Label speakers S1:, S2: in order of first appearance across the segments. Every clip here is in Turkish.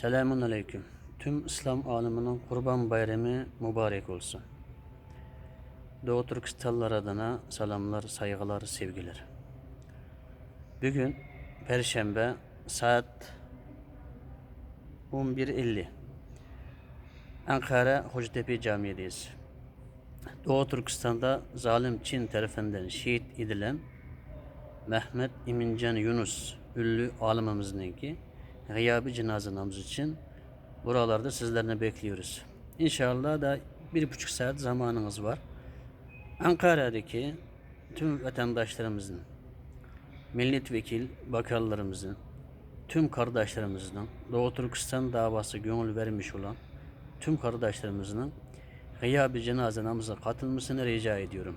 S1: Selamun Aleyküm. Tüm İslam aleminin Kurban Bayramı mübarek olsun. Doğu Türkistanlar adına selamlar, saygılar, sevgiler. Bugün Perşembe saat 11:50. Ankara Hacettepe Camii'deyiz. Doğu Türkistan'da zalim Çin tarafından şehit edilen Mehmet İmincan Yunus ünlü alimimizinki gıyabi cenaze namazı için buralarda sizlerini bekliyoruz. İnşallah da 1,5 saat zamanınız var. Ankara'daki tüm vatandaşlarımızın, milletvekil bakanlarımızın, tüm kardeşlerimizin, Doğu Türkistan davası gönül vermiş olan tüm kardeşlerimizin gıyabi cenaze namazına katılmasını rica ediyorum.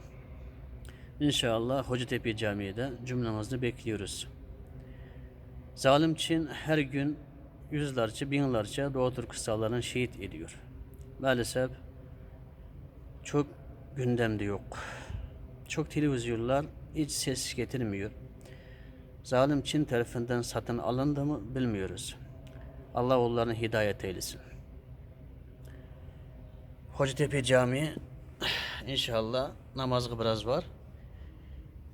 S1: İnşallah Hacettepe Camii'de cümlemizi bekliyoruz. Zalim Çin her gün yüzlerce, binlerce Doğu Türkistanlıların şehit ediyor. Maalesef çok gündemde yok. Çok televizyonlar hiç ses getirmiyor. Zalim Çin tarafından satın alındı mı bilmiyoruz. Allah onların hidayet eylesin. Hacettepe Camii inşallah namazı biraz var.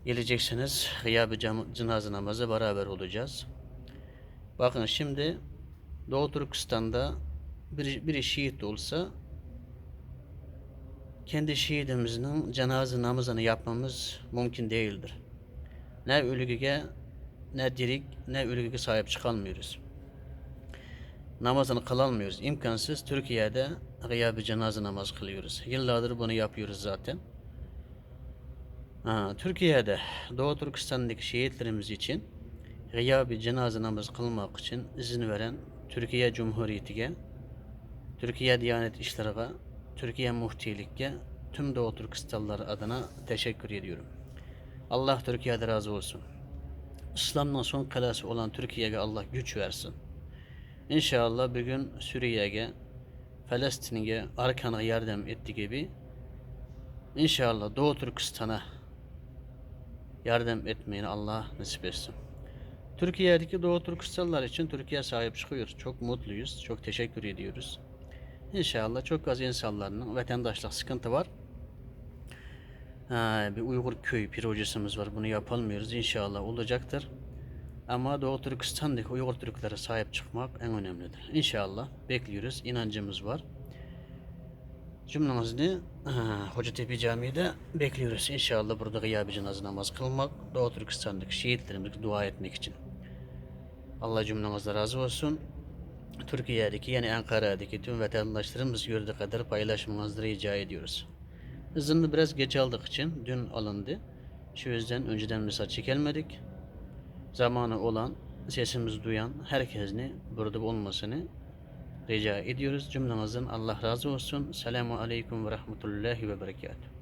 S1: Geleceksiniz. Gıyabi cenaze namazı beraber olacağız. Bakın şimdi Doğu Türkistan'da bir şehit olsa kendi şehidimizin cenaze namazını yapmamız mümkün değildir. Ne ölüge ne dirik ne ölüge sahip çıkamıyoruz. Namazını kılamıyoruz. İmkansız. Türkiye'de gıyabi cenaze namazı kılıyoruz. Yıllardır bunu yapıyoruz zaten. Türkiye'de Doğu Türkistan'daki şehitlerimiz için gıyabi cenaze namazı kılmak için izin veren Türkiye Cumhuriyeti'ne, Türkiye Diyanet İşleri'ne, Türkiye Muhtilik'e, tüm Doğu Türkistanlılar adına teşekkür ediyorum. Allah Türkiye'de razı olsun. İslam'ın son kalası olan Türkiye'ye Allah güç versin. İnşallah bugün Suriye'ye, Filistin'e arkana yardım ettiği gibi İnşallah Doğu Türkistan'a yardım etmeyini Allah nasip etsin. Türkiye'deki Doğu Türkistanlılar için Türkiye sahip çıkıyor. Çok mutluyuz. Çok teşekkür ediyoruz. İnşallah çok az insanların vatandaşlık sıkıntı var. Bir Uygur köy projesimiz var. Bunu yapamıyoruz. İnşallah olacaktır. Ama Doğu Türkistan'daki Uygur Türklere sahip çıkmak en önemlidir. İnşallah bekliyoruz. İnancımız var. Cümlemizi Hacettepe Camii'de bekliyoruz. İnşallah burada gıyabi cenaze namazı kılmak, Doğu Türkistan'daki şehitlerimize dua etmek için. Allah cümlemizden razı olsun. Türkiye'deki yani Ankara'daki tüm vatandaşlarımız gördüğü kadar paylaşmanızı rica ediyoruz. Hızını biraz geç aldık için dün alındı. Şu yüzden önceden mesaj çekilmedik. Zamanı olan, sesimizi duyan herkesin burada olmasını rica ediyoruz. Cümlemizden Allah razı olsun. Selamun Aleyküm ve Rahmetullahi ve Berekatuhu.